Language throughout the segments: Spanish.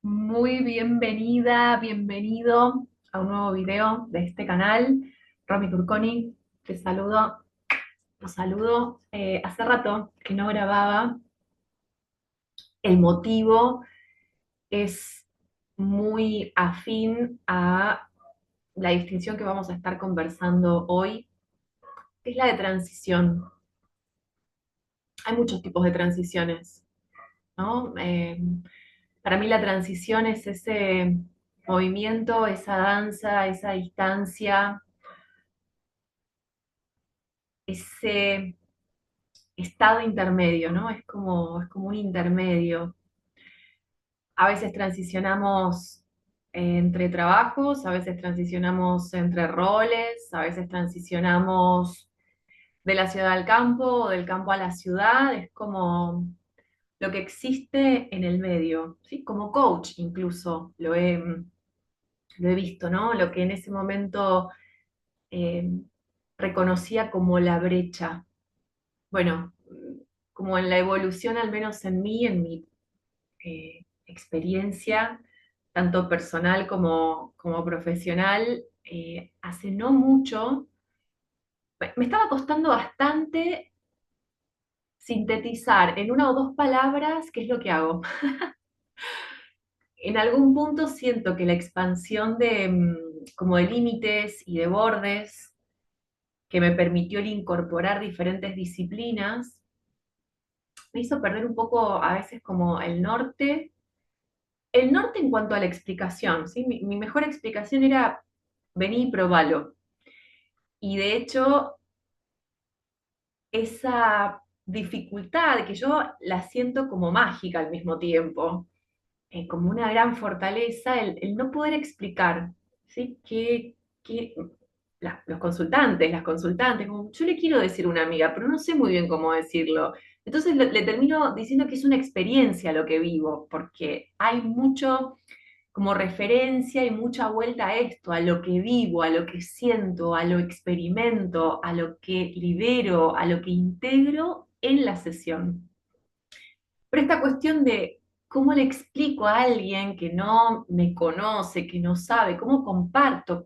Muy bienvenida, bienvenido a un nuevo video de este canal. Romy Turconi, te saludo, los saludo. Hace rato que no grababa. El motivo es muy afín a la distinción que vamos a estar conversando hoy, que es la de transición. Hay muchos tipos de transiciones, ¿no? Para mí la transición es ese movimiento, esa danza, esa distancia, ese estado intermedio, ¿no? Es como un intermedio. A veces transicionamos entre trabajos, a veces transicionamos entre roles, a veces transicionamos de la ciudad al campo o del campo a la ciudad. Es como lo que existe en el medio, ¿sí? Como coach incluso lo he visto, ¿no? Lo que en ese momento eh, reconocía como la brecha. Bueno, como en la evolución, al menos en mí, en mi experiencia, tanto personal como profesional, hace no mucho, me estaba costando bastante sintetizar en una o dos palabras qué es lo que hago. En algún punto siento que la expansión como de límites y de bordes que me permitió el incorporar diferentes disciplinas, me hizo perder un poco a veces como el norte en cuanto a la explicación, ¿sí? Mi mejor explicación era vení y probalo. Y de hecho, esa dificultad que yo la siento como mágica al mismo tiempo, como una gran fortaleza, el no poder explicar, ¿sí? Los consultantes, las consultantes, como yo le quiero decir a una amiga, pero no sé muy bien cómo decirlo. Entonces le termino diciendo que es una experiencia lo que vivo, porque hay mucho como referencia y mucha vuelta a esto, a lo que vivo, a lo que siento, a lo experimento, a lo que libero, a lo que integro en la sesión. Pero esta cuestión de cómo le explico a alguien que no me conoce, que no sabe, cómo comparto,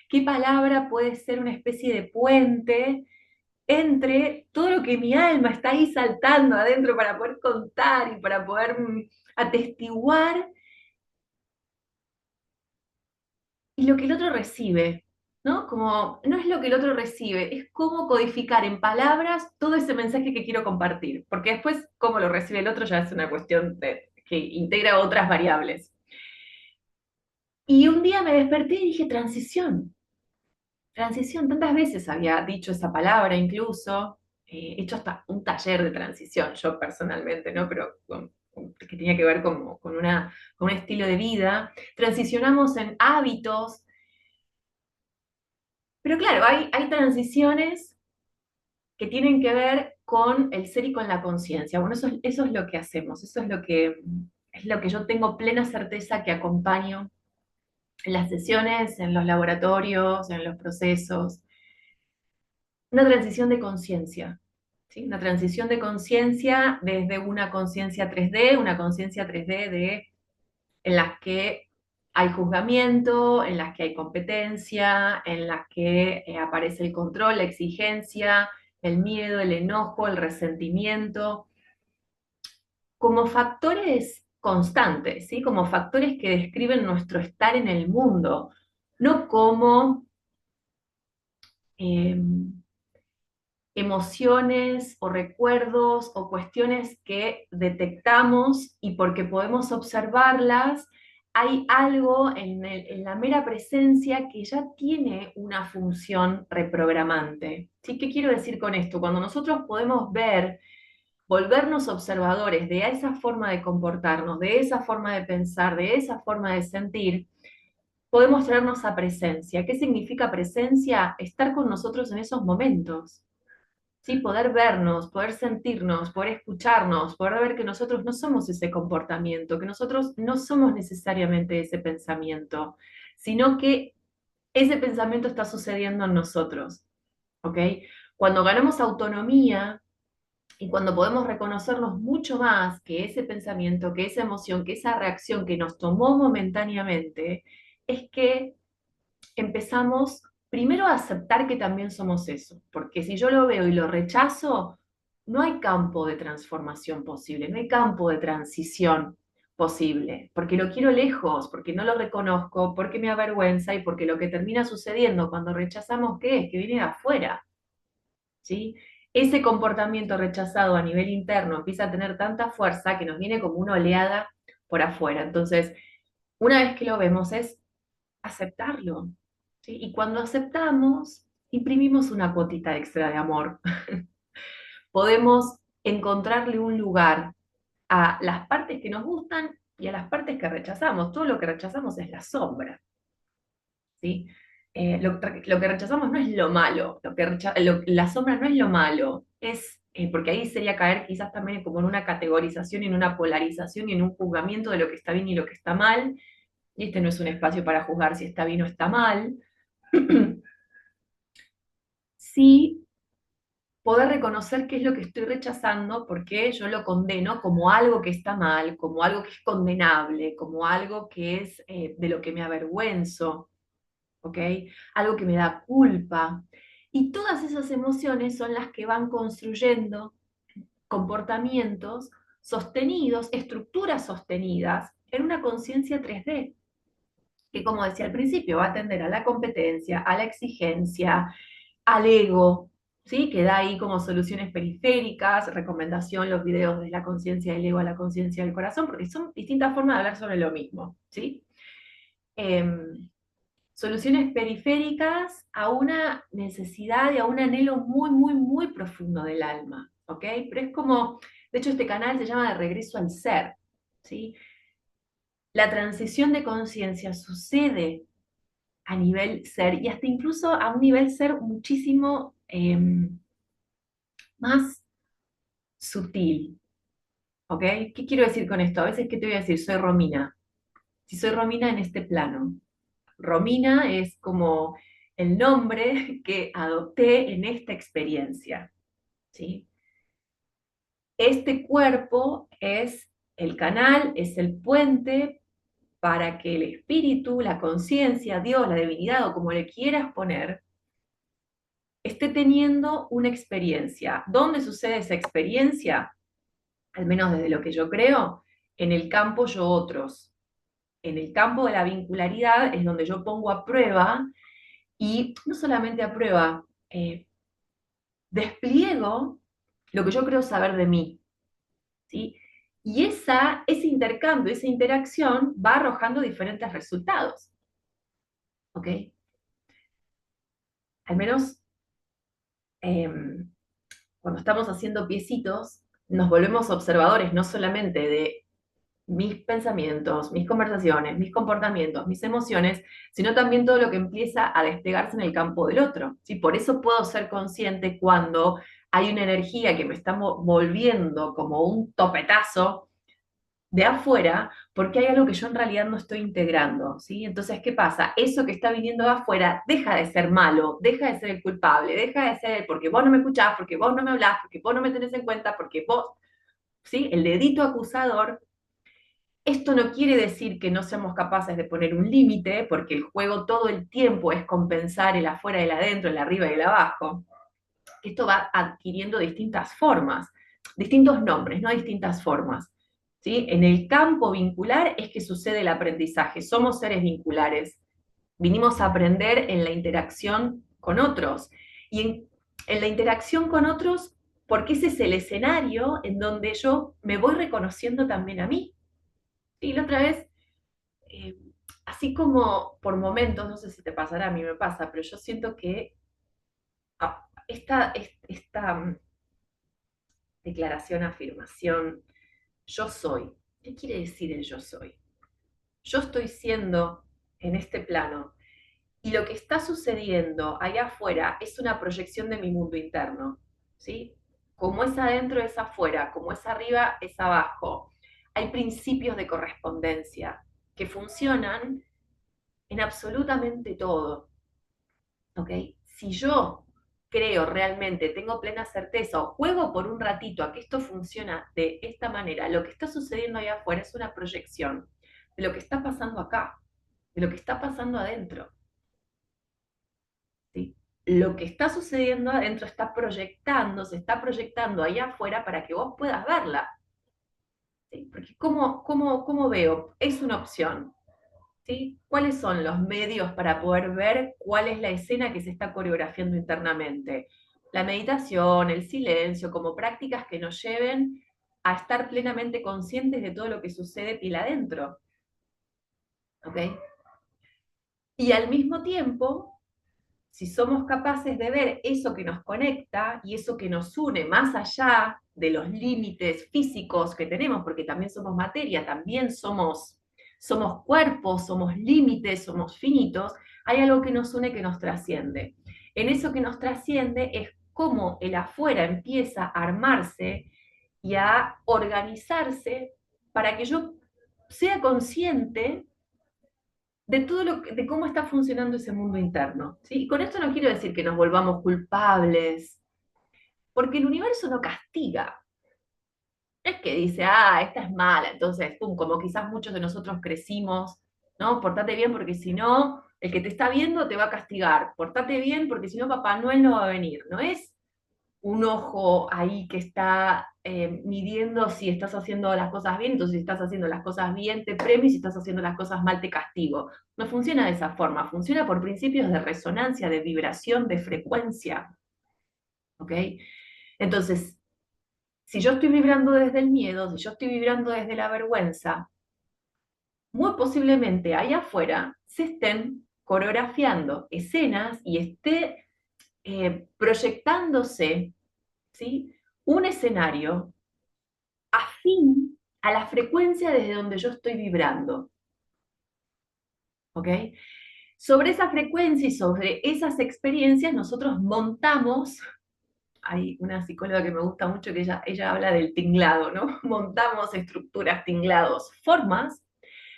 qué palabra puede ser una especie de puente entre todo lo que mi alma está ahí saltando adentro para poder contar y para poder atestiguar y lo que el otro recibe, ¿no? Como no es lo que el otro recibe, es cómo codificar en palabras todo ese mensaje que quiero compartir, porque después cómo lo recibe el otro ya es una cuestión que integra otras variables. Y un día me desperté y dije transición, transición, tantas veces había dicho esa palabra incluso, he hecho hasta un taller de transición yo personalmente, ¿no? Pero que tenía que ver con un estilo de vida. Transicionamos en hábitos. Pero claro, hay transiciones que tienen que ver con el ser y con la conciencia. Bueno, eso es lo que hacemos, eso es lo que yo tengo plena certeza que acompaño en las sesiones, en los laboratorios, en los procesos. Una transición de conciencia, ¿sí? Una transición de conciencia desde una conciencia 3D, una conciencia 3D en las que hay juzgamiento, en las que hay competencia, en las que aparece el control, la exigencia, el miedo, el enojo, el resentimiento, como factores constantes, ¿sí? Como factores que describen nuestro estar en el mundo, no como eh, emociones o recuerdos o cuestiones que detectamos y porque podemos observarlas, hay algo en la mera presencia que ya tiene una función reprogramante. ¿Sí? ¿Qué quiero decir con esto? Cuando nosotros podemos ver, volvernos observadores de esa forma de comportarnos, de esa forma de pensar, de esa forma de sentir, podemos traernos a presencia. ¿Qué significa presencia? Estar con nosotros en esos momentos. Sí, poder vernos, poder sentirnos, poder escucharnos, poder ver que nosotros no somos ese comportamiento, que nosotros no somos necesariamente ese pensamiento, sino que ese pensamiento está sucediendo en nosotros, ¿ok? Cuando ganamos autonomía Y cuando podemos reconocernos mucho más que ese pensamiento, que esa emoción, que esa reacción que nos tomó momentáneamente, es que empezamos primero a aceptar que también somos eso, porque si yo lo veo y lo rechazo, no hay campo de transformación posible, no hay campo de transición posible, porque lo quiero lejos, porque no lo reconozco, porque me avergüenza y porque lo que termina sucediendo cuando rechazamos, ¿qué es? Que viene de afuera, ¿sí? Ese comportamiento rechazado a nivel interno empieza a tener tanta fuerza que nos viene como una oleada por afuera. Entonces, una vez que lo vemos es aceptarlo, ¿sí? Y cuando aceptamos, imprimimos una cuotita extra de amor. Podemos encontrarle un lugar a las partes que nos gustan y a las partes que rechazamos. Todo lo que rechazamos es la sombra, ¿sí? Lo que rechazamos no es lo malo, la sombra no es lo malo, porque ahí sería caer quizás también como en una categorización, en una polarización y en un juzgamiento de lo que está bien y lo que está mal, y este no es un espacio para juzgar si está bien o está mal. Sí, poder reconocer qué es lo que estoy rechazando, porque yo lo condeno como algo que está mal, como algo que es condenable, como algo que es de lo que me avergüenzo, ¿ok? Algo que me da culpa. Y todas esas emociones son las que van construyendo comportamientos sostenidos, estructuras sostenidas en una conciencia 3D, que como decía al principio, va a tender a la competencia, a la exigencia, al ego, ¿sí? Que da ahí como soluciones periféricas, recomendación, los videos de la conciencia del ego a la conciencia del corazón, porque son distintas formas de hablar sobre lo mismo, ¿sí? Soluciones periféricas a una necesidad y a un anhelo muy, muy, muy profundo del alma, ¿ok? Pero es como, de hecho este canal se llama De Regreso al Ser, ¿sí? La transición de conciencia sucede a nivel ser y hasta incluso a un nivel ser muchísimo más sutil, ¿ok? ¿Qué quiero decir con esto? A veces, ¿qué te voy a decir? Soy Romina. Si soy Romina en este plano. Romina es como el nombre que adopté en esta experiencia, ¿sí? Este cuerpo es el canal, es el puente para que el espíritu, la conciencia, Dios, la divinidad o como le quieras poner, esté teniendo una experiencia. ¿Dónde sucede esa experiencia? Al menos desde lo que yo creo, en el campo yo otros. En el campo de la vincularidad es donde yo pongo a prueba y no solamente a prueba, despliego lo que yo creo saber de mí, ¿sí? Y ese intercambio, esa interacción va arrojando diferentes resultados, ¿ok? Al menos eh, cuando estamos haciendo piecitos, nos volvemos observadores no solamente de mis pensamientos, mis conversaciones, mis comportamientos, mis emociones, sino también todo lo que empieza a desplegarse en el campo del otro, ¿sí? Por eso puedo ser consciente cuando hay una energía que me está volviendo como un topetazo de afuera, porque hay algo que yo en realidad no estoy integrando, ¿sí? Entonces, ¿qué pasa? Eso que está viniendo de afuera deja de ser malo, deja de ser el culpable, deja de ser el porque vos no me escuchás, porque vos no me hablás, porque vos no me tenés en cuenta, porque vos, ¿sí? El dedito acusador. Esto no quiere decir que no seamos capaces de poner un límite, porque el juego todo el tiempo es compensar el afuera y el adentro, el arriba y el abajo. Esto va adquiriendo distintas formas, distintos nombres, no distintas formas. ¿Sí? En el campo vincular es que sucede el aprendizaje. Somos seres vinculares. Vinimos a aprender en la interacción con otros. Y en la interacción con otros, porque ese es el escenario en donde yo me voy reconociendo también a mí. Y la otra vez eh, así como por momentos, no sé si te pasará, a mí me pasa, pero yo siento que esta declaración, afirmación, yo soy, ¿qué quiere decir el yo soy? Yo estoy siendo en este plano y lo que está sucediendo allá afuera es una proyección de mi mundo interno, ¿sí? Como es adentro es afuera, como es arriba es abajo. Hay principios de correspondencia que funcionan en absolutamente todo, ¿ok? Si yo creo realmente, tengo plena certeza o juego por un ratito a que esto funciona de esta manera, lo que está sucediendo allá afuera es una proyección de lo que está pasando acá, de lo que está pasando adentro. ¿Sí? Lo que está sucediendo adentro está proyectando, se está proyectando allá afuera para que vos puedas verla. ¿Sí? Porque ¿cómo veo? Es una opción. ¿Sí? ¿Cuáles son los medios para poder ver cuál es la escena que se está coreografiando internamente? La meditación, el silencio, como prácticas que nos lleven a estar plenamente conscientes de todo lo que sucede pila adentro. ¿Ok? Y al mismo tiempo, si somos capaces de ver eso que nos conecta y eso que nos une más allá de los límites físicos que tenemos, porque también somos materia, también somos cuerpos, somos límites, somos finitos, hay algo que nos une que nos trasciende. En eso que nos trasciende es cómo el afuera empieza a armarse y a organizarse para que yo sea consciente de todo de cómo está funcionando ese mundo interno. ¿Sí? Y con esto no quiero decir que nos volvamos culpables, porque el universo no castiga. No es que dice, ah, esta es mala, entonces, pum, como quizás muchos de nosotros crecimos, ¿no? Portate bien porque si no, el que te está viendo te va a castigar. Portate bien porque si no, Papá Noel no va a venir. No es un ojo ahí que está midiendo si estás haciendo las cosas bien, entonces si estás haciendo las cosas bien te premio y si estás haciendo las cosas mal te castigo. No funciona de esa forma, funciona por principios de resonancia, de vibración, de frecuencia. ¿Ok? Entonces, si yo estoy vibrando desde el miedo, si yo estoy vibrando desde la vergüenza, muy posiblemente allá afuera se estén coreografiando escenas y esté proyectándose, ¿sí? Un escenario afín a la frecuencia desde donde yo estoy vibrando. ¿Ok? Sobre esa frecuencia y sobre esas experiencias nosotros montamos, hay una psicóloga que me gusta mucho que ella habla del tinglado, ¿no? Montamos estructuras, tinglados, formas,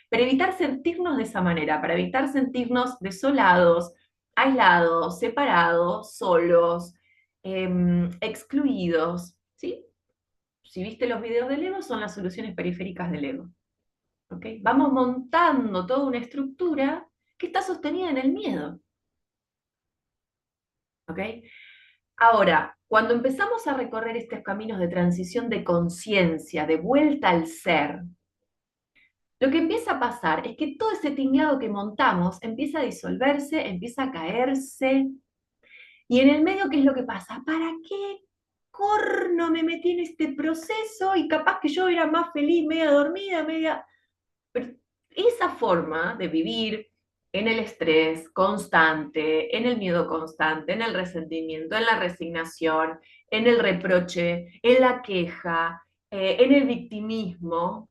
para evitar sentirnos de esa manera, para evitar sentirnos desolados, aislados, separados, solos, excluidos, ¿sí? Si viste los videos del ego, son las soluciones periféricas del ego. ¿Okay? Vamos montando toda una estructura que está sostenida en el miedo. ¿Okay? Ahora, cuando empezamos a recorrer estos caminos de transición de conciencia, de vuelta al ser, lo que empieza a pasar es que todo ese tinglado que montamos empieza a disolverse, empieza a caerse, y en el medio, ¿qué es lo que pasa? ¿Para qué corno me metí en este proceso? Y capaz que yo era más feliz, media dormida, media... Pero esa forma de vivir en el estrés constante, en el miedo constante, en el resentimiento, en la resignación, en el reproche, en la queja, en el victimismo,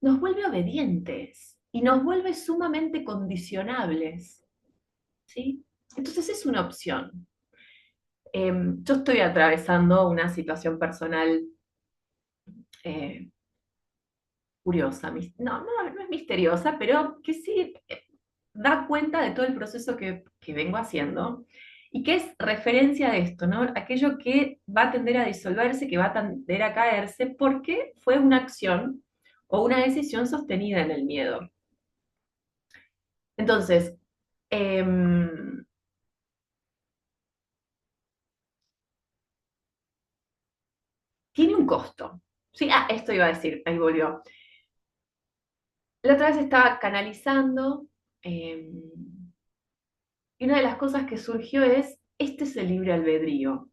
nos vuelve obedientes y nos vuelve sumamente condicionables, ¿sí? Entonces es una opción. Yo estoy atravesando una situación personal eh, curiosa, no es misteriosa, pero que sí da cuenta de todo el proceso que vengo haciendo y que es referencia de esto, ¿no? Aquello que va a tender a disolverse, que va a tender a caerse, porque fue una acción o una decisión sostenida en el miedo. Entonces, tiene un costo. Sí, esto iba a decir, ahí volvió. La otra vez estaba canalizando y una de las cosas que surgió este es el libre albedrío.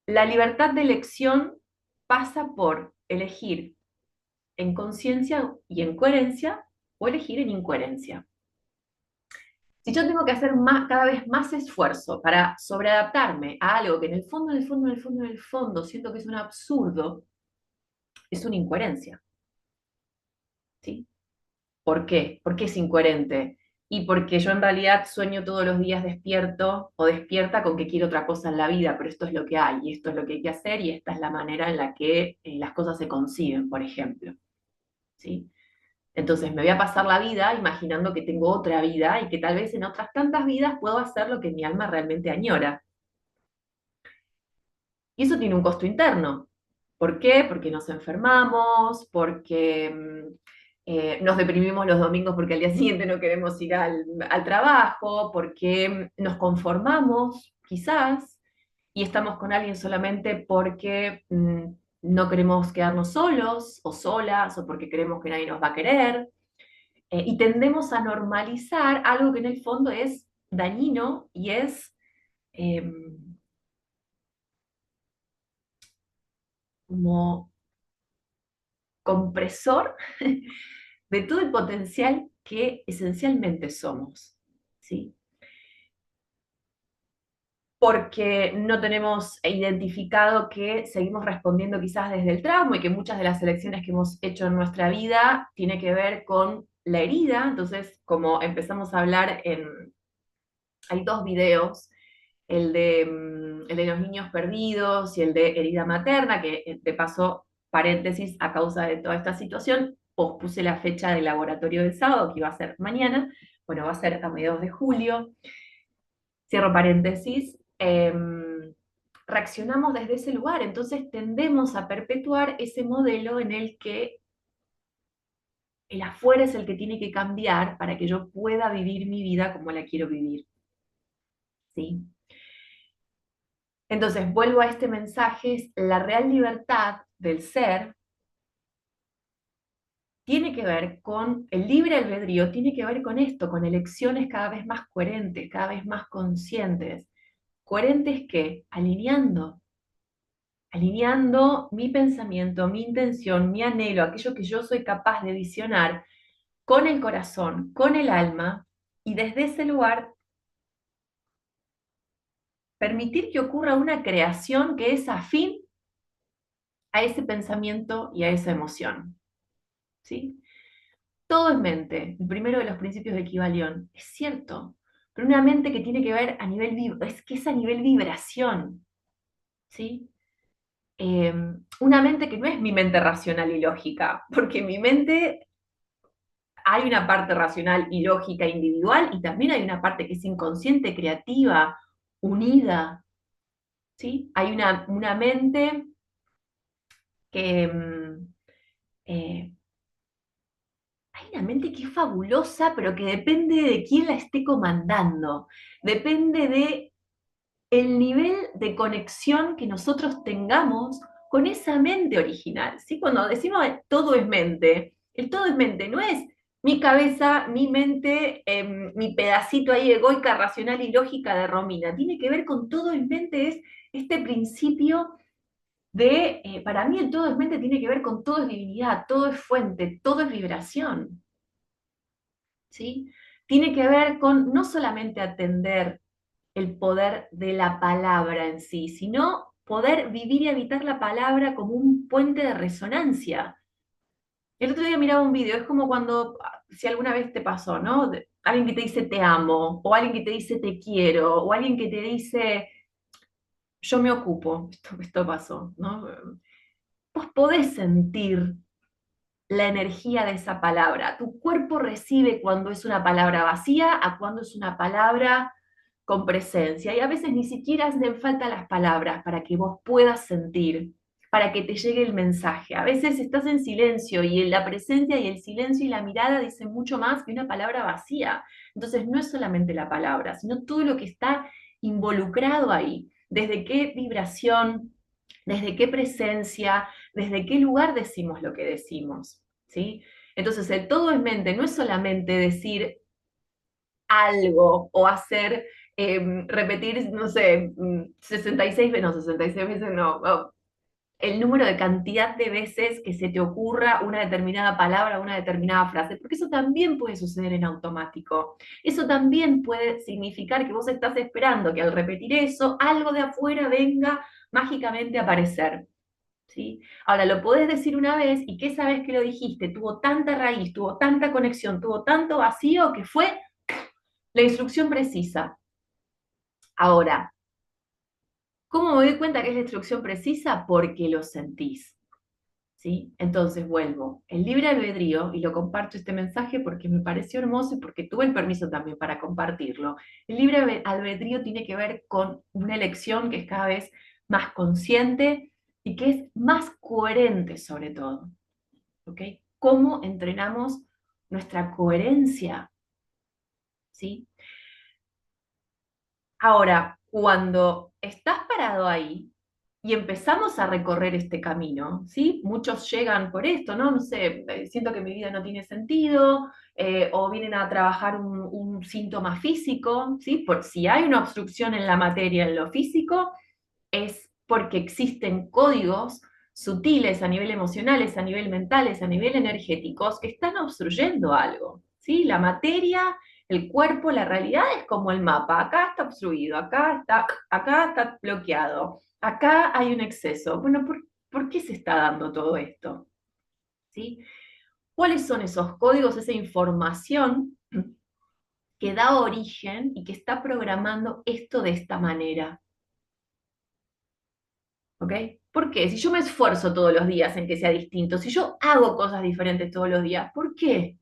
La libertad de elección pasa por elegir en conciencia y en coherencia o elegir en incoherencia. Si yo tengo que hacer cada vez más esfuerzo para sobreadaptarme a algo que en el fondo, en el fondo, en el fondo, en el fondo siento que es un absurdo, es una incoherencia. ¿Sí? ¿Por qué? ¿Por qué es incoherente? Y porque yo en realidad sueño todos los días despierto o despierta con que quiero otra cosa en la vida, pero esto es lo que hay, y esto es lo que hay que hacer, y esta es la manera en la que las cosas se conciben, por ejemplo. ¿Sí? Entonces me voy a pasar la vida imaginando que tengo otra vida y que tal vez en otras tantas vidas puedo hacer lo que mi alma realmente añora. Y eso tiene un costo interno. ¿Por qué? Porque nos enfermamos, porque nos deprimimos los domingos porque al día siguiente no queremos ir al trabajo, porque nos conformamos, quizás, y estamos con alguien solamente porque no queremos quedarnos solos o solas, o porque creemos que nadie nos va a querer. Y tendemos a normalizar algo que en el fondo es dañino y es como compresor de todo el potencial que esencialmente somos, ¿sí? Porque no tenemos identificado que seguimos respondiendo quizás desde el trauma y que muchas de las elecciones que hemos hecho en nuestra vida tiene que ver con la herida. Entonces, como empezamos a hablar hay dos videos, el de los niños perdidos y el de herida materna, que de paso, paréntesis, a causa de toda esta situación, pospuse la fecha del laboratorio del sábado, que iba a ser mañana, bueno, va a ser a mediados de julio, cierro paréntesis, reaccionamos desde ese lugar, entonces tendemos a perpetuar ese modelo en el que el afuera es el que tiene que cambiar para que yo pueda vivir mi vida como la quiero vivir, ¿sí? Entonces, vuelvo a este mensaje, es la real libertad del ser tiene que ver con el libre albedrío, tiene que ver con esto, con elecciones cada vez más coherentes, cada vez más conscientes. ¿Coherentes qué? Alineando mi pensamiento, mi intención, mi anhelo, aquello que yo soy capaz de visionar con el corazón, con el alma, y desde ese lugar permitir que ocurra una creación que es afín a ese pensamiento y a esa emoción. ¿Sí? Todo es mente, el primero de los principios de Kybalión, es cierto, pero una mente que tiene que ver a nivel, es que es a nivel vibración, ¿sí? Eh, una mente que no es mi mente racional y lógica, porque mi mente hay una parte racional y lógica individual y también hay una parte que es inconsciente, creativa, unida, ¿sí? Hay una mente que eh, hay una mente que es fabulosa, pero que depende de quién la esté comandando. Depende de el nivel de conexión que nosotros tengamos con esa mente original. ¿Sí? Cuando decimos todo es mente, el todo es mente no es mi cabeza, mi mente, mi pedacito ahí egoica, racional y lógica de Romina. Tiene que ver con todo es mente, es este principio de, para mí el todo es mente tiene que ver con todo es divinidad, todo es fuente, todo es vibración. ¿Sí? Tiene que ver con no solamente atender el poder de la palabra en sí, sino poder vivir y habitar la palabra como un puente de resonancia. El otro día miraba un video, es como cuando, si alguna vez te pasó, ¿no? Alguien que te dice te amo, o alguien que te dice te quiero, o alguien que te dice yo me ocupo, esto pasó, ¿no? Vos podés sentir la energía de esa palabra. Tu cuerpo recibe cuando es una palabra vacía a cuando es una palabra con presencia. Y a veces ni siquiera hacen falta las palabras para que vos puedas sentir, para que te llegue el mensaje. A veces estás en silencio y la presencia y el silencio y la mirada dicen mucho más que una palabra vacía. Entonces no es solamente la palabra, sino todo lo que está involucrado ahí. Desde qué vibración, desde qué presencia, desde qué lugar decimos lo que decimos, ¿sí? Entonces, el todo es mente, no es solamente decir algo o hacer, repetir, no sé, 66 veces, no, 66 veces no, el número de cantidad de veces que se te ocurra una determinada palabra, una determinada frase, porque eso también puede suceder en automático. Eso también puede significar que vos estás esperando que al repetir eso, algo de afuera venga mágicamente a aparecer. ¿Sí? Ahora, lo podés decir una vez y que esa vez que lo dijiste tuvo tanta raíz, tuvo tanta conexión, tuvo tanto vacío que fue la instrucción precisa. Ahora, ¿cómo me doy cuenta que es la instrucción precisa? Porque lo sentís. ¿sí? Entonces vuelvo, el libre albedrío, y lo comparto este mensaje porque me pareció hermoso y porque tuve el permiso también para compartirlo. El libre albedrío tiene que ver con una elección que es cada vez más consciente y que es más coherente sobre todo, ¿ok? ¿Cómo entrenamos nuestra coherencia? ¿Sí? Ahora, cuando estás parado ahí y empezamos a recorrer este camino, ¿sí? Muchos llegan por esto, ¿no? No sé, siento que mi vida no tiene sentido, o vienen a trabajar un síntoma físico, ¿sí? Por si hay una obstrucción en la materia, en lo físico, es porque existen códigos sutiles a nivel emocionales, a nivel mentales, a nivel energéticos que están obstruyendo algo, ¿sí? La materia, el cuerpo, la realidad es como el mapa. Acá está obstruido, acá está bloqueado, acá hay un exceso. Bueno, ¿por qué se está dando todo esto? ¿Sí? ¿Cuáles son esos códigos, esa información que da origen y que está programando esto de esta manera? ¿Ok? ¿Por qué? Si yo me esfuerzo todos los días en que sea distinto, si yo hago cosas diferentes todos los días, ¿por qué?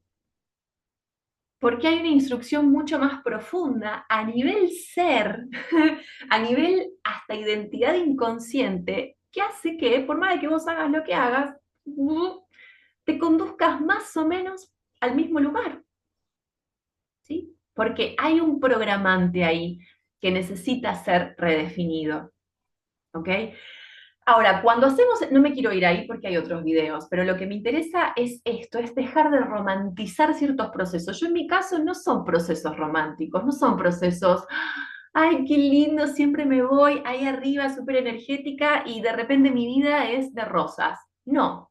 Porque hay una instrucción mucho más profunda a nivel ser, a nivel hasta identidad inconsciente, que hace que, por más de que vos hagas lo que hagas, te conduzcas más o menos al mismo lugar, ¿sí? Porque hay un programante ahí que necesita ser redefinido, ¿ok? Ahora, cuando hacemos, no me quiero ir ahí porque hay otros videos, pero lo que me interesa es esto, es dejar de romantizar ciertos procesos. Yo en mi caso no son procesos románticos, no son procesos, ay, qué lindo, siempre me voy ahí arriba, súper energética y de repente mi vida es de rosas. No.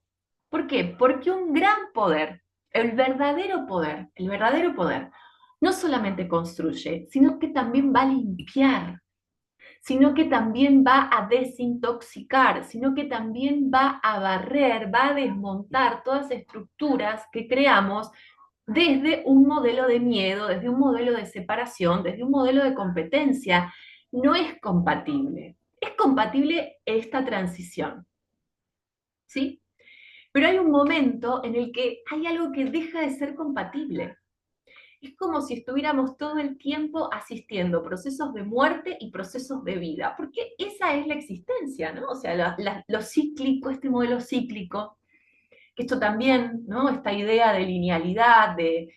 ¿Por qué? Porque un gran poder, el verdadero poder, no solamente construye, sino que también va a limpiar, sino que también va a desintoxicar, sino que también va a barrer, va a desmontar todas estructuras que creamos desde un modelo de miedo, desde un modelo de separación, desde un modelo de competencia. No es compatible. Es compatible esta transición, ¿sí? Pero hay un momento en el que hay algo que deja de ser compatible. Es como si estuviéramos todo el tiempo asistiendo procesos de muerte y procesos de vida, porque esa es la existencia, ¿no? O sea, lo cíclico, este modelo cíclico, que esto también, ¿no? Esta idea de linealidad, de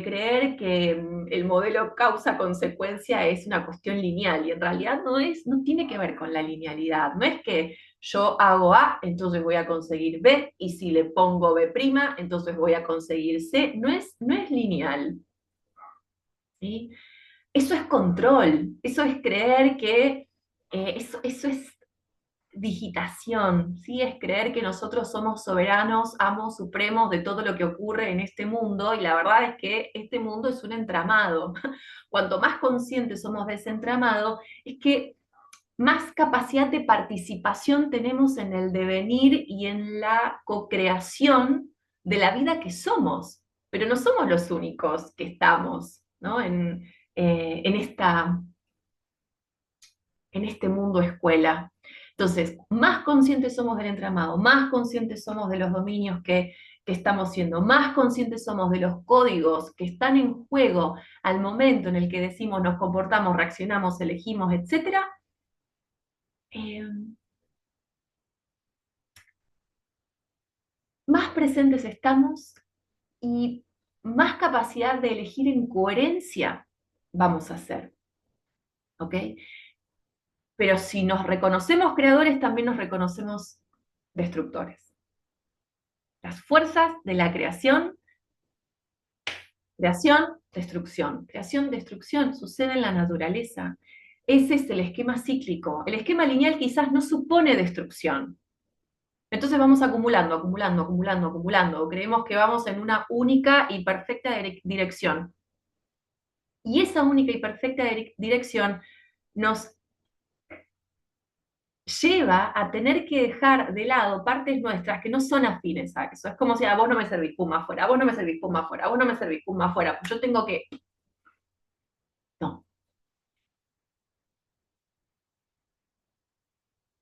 creer que el modelo causa-consecuencia es una cuestión lineal, y en realidad no es, no tiene que ver con la linealidad, no es que yo hago A, entonces voy a conseguir B, y si le pongo B', entonces voy a conseguir C, no es lineal, ¿sí? Eso es control, eso es creer que, eso es digitación, ¿sí? Es creer que nosotros somos soberanos, amos supremos de todo lo que ocurre en este mundo, y la verdad es que este mundo es un entramado. Cuanto más conscientes somos de ese entramado, es que más capacidad de participación tenemos en el devenir y en la co-creación de la vida que somos. Pero no somos los únicos que estamos, ¿no? En en este mundo escuela. Entonces, más conscientes somos del entramado, más conscientes somos de los dominios que estamos siendo, más conscientes somos de los códigos que están en juego al momento en el que decimos, nos comportamos, reaccionamos, elegimos, etcétera. eh, Más presentes estamos y más capacidad de elegir en coherencia vamos a hacer, ¿ok? Pero si nos reconocemos creadores, también nos reconocemos destructores. Las fuerzas de la creación, destrucción, sucede en la naturaleza. Ese es el esquema cíclico. El esquema lineal quizás no supone destrucción. Entonces vamos acumulando, acumulando, acumulando, acumulando. Creemos que vamos en una única y perfecta dirección. Y esa única y perfecta dirección nos lleva a tener que dejar de lado partes nuestras que no son afines a eso. Es como si a vos no me servís, pum, afuera, a vos no me servís, pum, afuera, a vos no me servís, pum, afuera. Yo tengo que... No,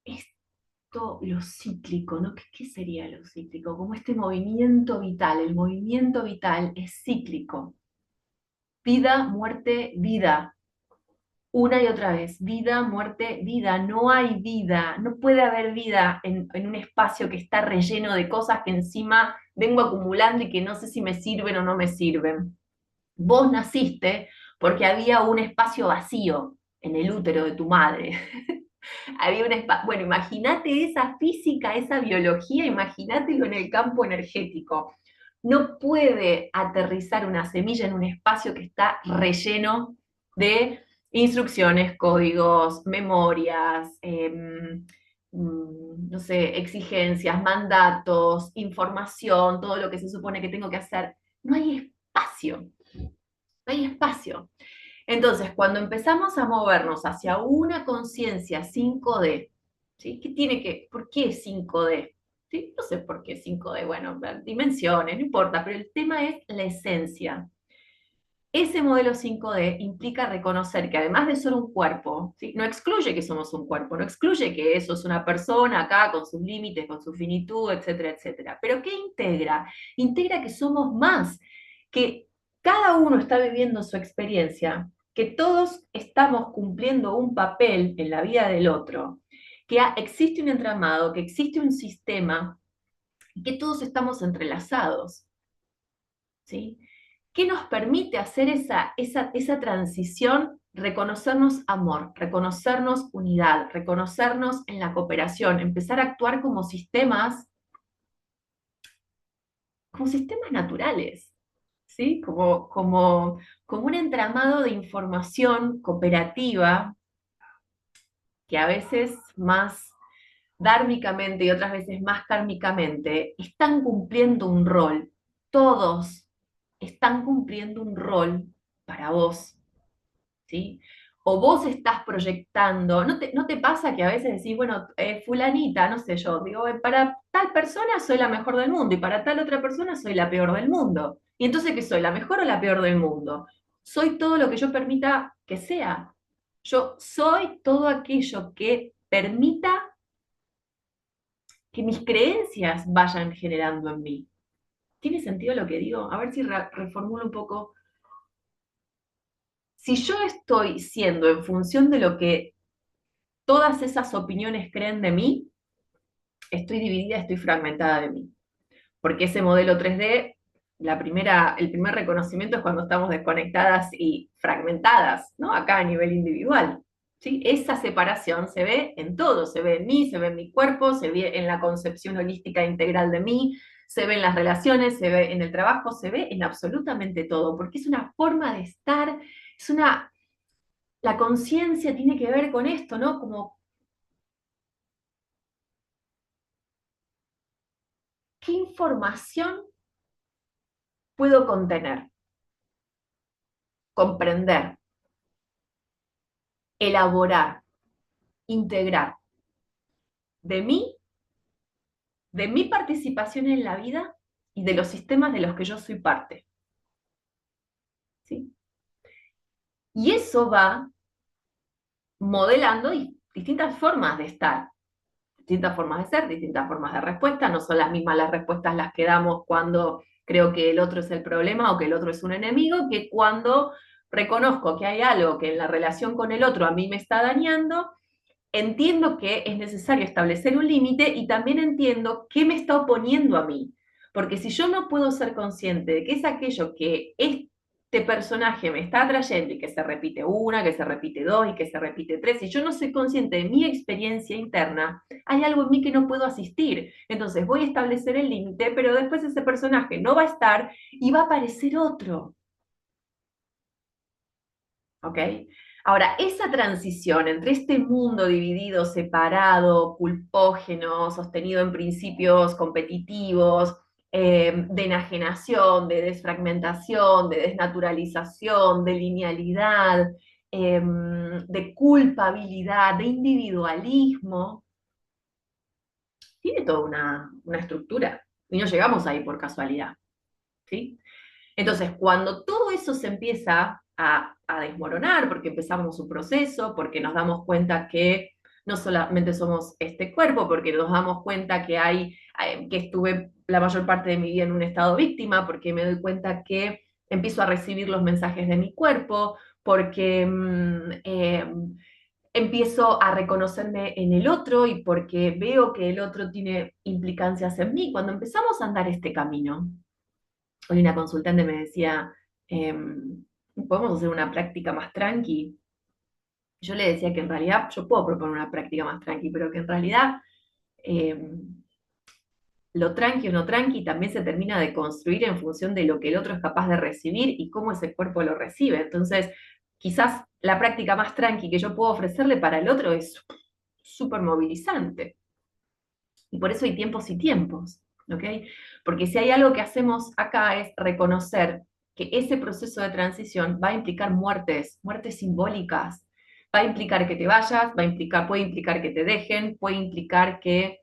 esto esto, lo cíclico, ¿no? ¿Qué sería lo cíclico? Como este movimiento vital. El movimiento vital es cíclico. Vida, muerte, vida. Una y otra vez. Vida, muerte, vida. No hay vida. No puede haber vida en un espacio que está relleno de cosas que encima vengo acumulando y que no sé si me sirven o no me sirven. Vos naciste porque había un espacio vacío en el útero de tu madre. Había un espacio, bueno, imagínate esa física, esa biología, imagínatelo en el campo energético. No puede aterrizar una semilla en un espacio que está relleno de instrucciones, códigos, memorias, no sé, exigencias, mandatos, información, todo lo que se supone que tengo que hacer. No hay espacio, no hay espacio. Entonces, cuando empezamos a movernos hacia una conciencia 5D, ¿sí? ¿Qué tiene que, por qué 5D? ¿Sí? No sé por qué 5D, bueno, dimensiones, no importa, pero el tema es la esencia. Ese modelo 5D implica reconocer que además de ser un cuerpo, ¿sí? No excluye que somos un cuerpo, no excluye que eso es una persona acá con sus límites, con su finitud, etcétera, etcétera. Pero ¿qué integra? Integra que somos más, que cada uno está viviendo su experiencia, que todos estamos cumpliendo un papel en la vida del otro, que existe un entramado, que existe un sistema, y que todos estamos entrelazados, ¿sí? ¿Qué nos permite hacer esa transición? Reconocernos amor, reconocernos unidad, reconocernos en la cooperación, empezar a actuar como sistemas naturales, ¿sí? Como un entramado de información cooperativa que a veces más dármicamente y otras veces más kármicamente están cumpliendo un rol. Todos están cumpliendo un rol para vos, ¿sí? O vos estás proyectando, ¿no te pasa que a veces decís, bueno, fulanita, no sé yo, digo, para tal persona soy la mejor del mundo y para tal otra persona soy la peor del mundo? Y entonces, ¿qué soy? ¿La mejor o la peor del mundo? Soy todo lo que yo permita que sea. Yo soy todo aquello que permita que mis creencias vayan generando en mí. ¿Tiene sentido lo que digo? A ver si reformulo un poco. Si yo estoy siendo en función de lo que todas esas opiniones creen de mí, estoy dividida, estoy fragmentada de mí. Porque ese modelo 3D, el primer reconocimiento es cuando estamos desconectadas y fragmentadas, ¿no? Acá a nivel individual. ¿Sí? Esa separación se ve en todo, se ve en mí, se ve en mi cuerpo, se ve en la concepción holística integral de mí, se ve en las relaciones, se ve en el trabajo, se ve en absolutamente todo, porque es una forma de estar, la conciencia tiene que ver con esto, ¿no? Como, ¿qué información puedo contener, comprender, elaborar, integrar de mí, de mi participación en la vida y de los sistemas de los que yo soy parte? ¿Sí? Y eso va modelando distintas formas de estar, distintas formas de ser, distintas formas de respuesta. No son las mismas las respuestas las que damos cuando creo que el otro es el problema o que el otro es un enemigo, que cuando reconozco que hay algo que en la relación con el otro a mí me está dañando. Entiendo que es necesario establecer un límite y también entiendo qué me está oponiendo a mí. Porque si yo no puedo ser consciente de qué es aquello que este personaje me está atrayendo y que se repite una, que se repite dos y que se repite tres, si yo no soy consciente de mi experiencia interna, hay algo en mí que no puedo asistir. Entonces voy a establecer el límite, pero después ese personaje no va a estar y va a aparecer otro. ¿Ok? Ahora, esa transición entre este mundo dividido, separado, culpógeno, sostenido en principios competitivos, de enajenación, de desfragmentación, de desnaturalización, de linealidad, de culpabilidad, de individualismo, tiene toda una estructura y no llegamos ahí por casualidad, ¿sí? Entonces, cuando todo eso se empieza a desmoronar, porque empezamos un proceso, porque nos damos cuenta que no solamente somos este cuerpo, porque nos damos cuenta que que estuve la mayor parte de mi vida en un estado víctima, porque me doy cuenta que empiezo a recibir los mensajes de mi cuerpo, porque empiezo a reconocerme en el otro y porque veo que el otro tiene implicancias en mí. Cuando empezamos a andar este camino, hoy una consultante me decía, ¿podemos hacer una práctica más tranqui? Yo le decía que en realidad yo puedo proponer una práctica más tranqui, pero que en realidad lo tranqui o no tranqui también se termina de construir en función de lo que el otro es capaz de recibir y cómo ese cuerpo lo recibe. Entonces, quizás la práctica más tranqui que yo puedo ofrecerle para el otro es súper movilizante. Y por eso hay tiempos y tiempos, ¿ok? Porque si hay algo que hacemos acá es reconocer que ese proceso de transición va a implicar muertes, muertes simbólicas. Va a implicar que te vayas, puede implicar que te dejen, puede implicar que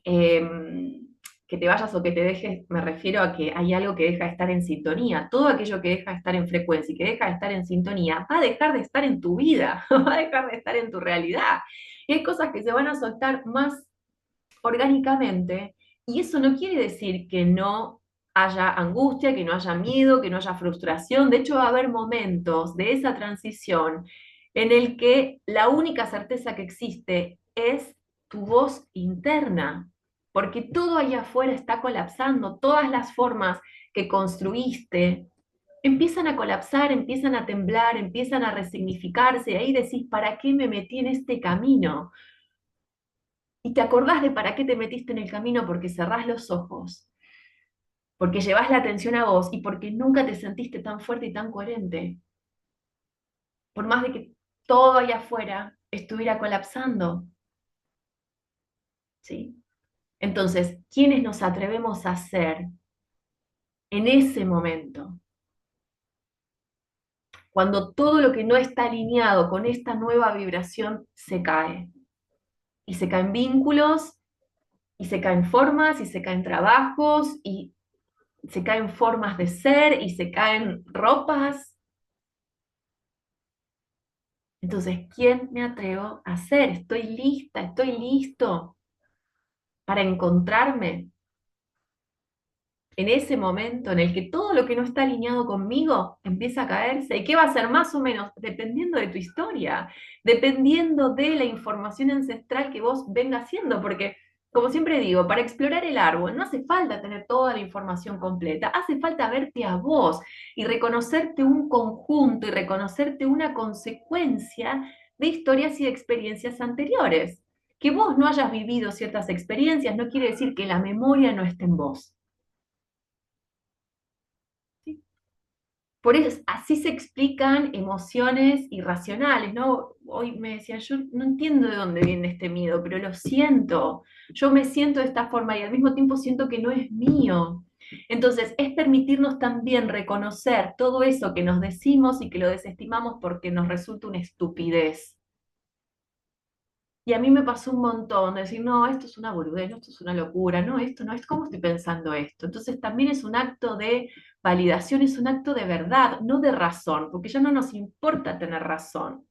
te vayas o que te dejes, me refiero a que hay algo que deja de estar en sintonía. Todo aquello que deja de estar en frecuencia y que deja de estar en sintonía va a dejar de estar en tu vida, va a dejar de estar en tu realidad. Y hay cosas que se van a soltar más orgánicamente, y eso no quiere decir que no haya angustia, que no haya miedo, que no haya frustración. De hecho, va a haber momentos de esa transición en el que la única certeza que existe es tu voz interna, porque todo allá afuera está colapsando, todas las formas que construiste empiezan a colapsar, empiezan a temblar, empiezan a resignificarse, y ahí decís, ¿para qué me metí en este camino? Y te acordás de para qué te metiste en el camino porque cerrás los ojos, porque llevas la atención a vos y porque nunca te sentiste tan fuerte y tan coherente, por más de que todo allá afuera estuviera colapsando, ¿sí? Entonces, ¿quiénes nos atrevemos a hacer en ese momento, cuando todo lo que no está alineado con esta nueva vibración se cae? Y se caen vínculos, y se caen formas, y se caen trabajos, y se caen formas de ser, y se caen ropas. Entonces, ¿quién me atrevo a hacer? Estoy lista, estoy listo para encontrarme en ese momento en el que todo lo que no está alineado conmigo empieza a caerse. ¿Y qué va a ser más o menos? Dependiendo de tu historia, dependiendo de la información ancestral que vos vengas haciendo, porque como siempre digo, para explorar el árbol no hace falta tener toda la información completa, hace falta verte a vos y reconocerte un conjunto y reconocerte una consecuencia de historias y de experiencias anteriores. Que vos no hayas vivido ciertas experiencias no quiere decir que la memoria no esté en vos. ¿Sí? Por eso, así se explican emociones irracionales, ¿no? Hoy me decía, yo no entiendo de dónde viene este miedo, pero lo siento. Yo me siento de esta forma y al mismo tiempo siento que no es mío. Entonces, es permitirnos también reconocer todo eso que nos decimos y que lo desestimamos porque nos resulta una estupidez. Y a mí me pasó un montón de decir, no, esto es una boludez, no, esto es una locura, no, esto no es, ¿cómo estoy pensando esto? Entonces también es un acto de validación, es un acto de verdad, no de razón, porque ya no nos importa tener razón,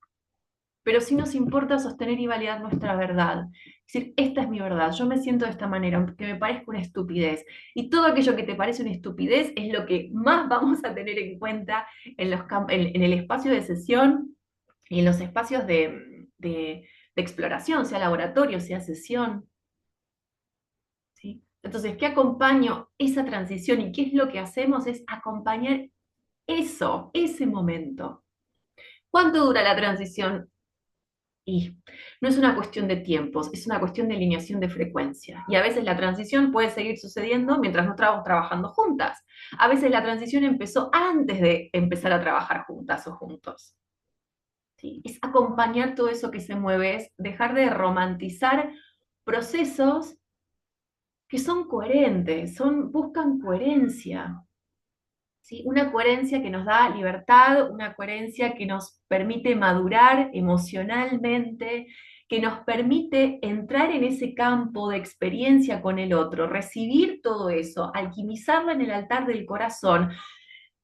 pero sí nos importa sostener y validar nuestra verdad. Es decir, esta es mi verdad, yo me siento de esta manera, aunque me parezca una estupidez. Y todo aquello que te parece una estupidez es lo que más vamos a tener en cuenta en el espacio de sesión y en los espacios de exploración, sea laboratorio, sea sesión. ¿Sí? Entonces, ¿qué acompaño esa transición y qué es lo que hacemos? Es acompañar eso, ese momento. ¿Cuánto dura la transición? Y no es una cuestión de tiempos, es una cuestión de alineación de frecuencia. Y a veces la transición puede seguir sucediendo mientras no estamos trabajando juntas. A veces la transición empezó antes de empezar a trabajar juntas o juntos. ¿Sí? Es acompañar todo eso que se mueve, es dejar de romantizar procesos que son coherentes, buscan coherencia. ¿Sí? Una coherencia que nos da libertad, una coherencia que nos permite madurar emocionalmente, que nos permite entrar en ese campo de experiencia con el otro, recibir todo eso, alquimizarlo en el altar del corazón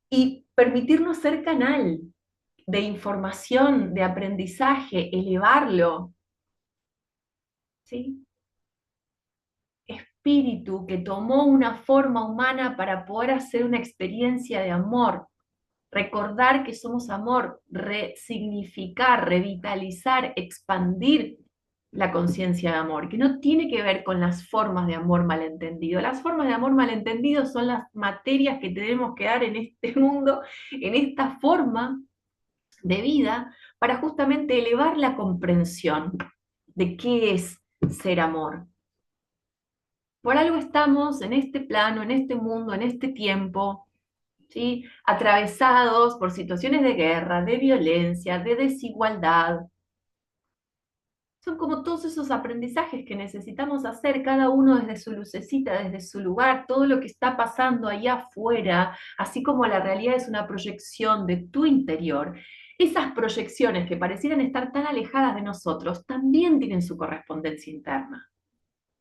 y permitirnos ser canal de información, de aprendizaje, elevarlo. ¿sí? Espíritu que tomó una forma humana para poder hacer una experiencia de amor, recordar que somos amor, resignificar, revitalizar, expandir la conciencia de amor, que no tiene que ver con las formas de amor malentendido. Las formas de amor malentendido son las materias que tenemos que dar en este mundo, en esta forma de vida, para justamente elevar la comprensión de qué es ser amor. Por algo estamos en este plano, en este mundo, en este tiempo, ¿sí? Atravesados por situaciones de guerra, de violencia, de desigualdad. Son como todos esos aprendizajes que necesitamos hacer, cada uno desde su lucecita, desde su lugar, todo lo que está pasando allá afuera, así como la realidad es una proyección de tu interior. Esas proyecciones que parecieran estar tan alejadas de nosotros también tienen su correspondencia interna.